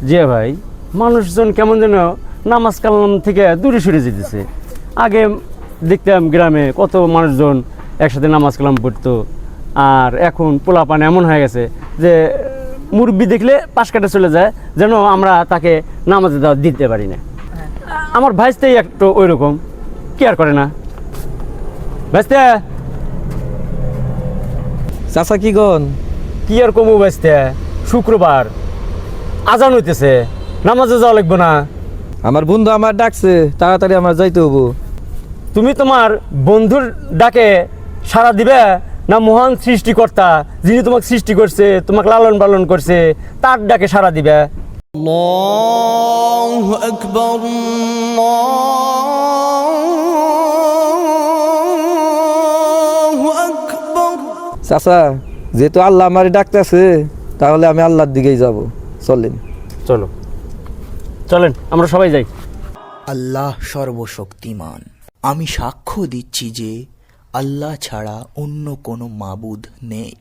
জি ভাই, মানুষজন কেমন যেন নামাজ কালাম থেকে দূরে সরে যেতেছে। আগে দেখতাম গ্রামে কত মানুষজন একসাথে নামাজ কালাম পড়তো, আর এখন পোলাপান এমন হয়ে গেছে যে মুরব্বি দেখলে পাশ কাটে চলে যায়, যেন আমরা তাকে নামাজে দিতে পারি না। আমার ভাইস্তেই একটু ওই রকম কেয়ার করে না। ভাইস্তে চাচা কি গন? কি আর কমু ভাইস্তে, শুক্রবার আজান হইতেছে, নামাজে যাওয়া লাগবে না? আমার বন্ধু আমার ডাকছে, তাড়াতাড়ি আমার যাইতে হবো। তুমি তোমার বন্ধুর ডাকে সাড়া দিবে, না মহান সৃষ্টিকর্তা যিনি তোমাকে সৃষ্টি করছে, তোমাকে লালন পালন করছে, তার ডাকে সাড়া দিবে? আল্লাহু আকবার, আল্লাহু আকবার। চাচা, যেহেতু আল্লাহ আমার ডাকতেছে, তাহলে আমি আল্লাহর দিকেই যাব। চলেন। চলো চলেন, আমরা সবাই যাই। আল্লাহ সর্বশক্তিমান। আমি সাক্ষ্য দিচ্ছি যে আল্লাহ ছাড়া অন্য কোনো মাবুদ নেই।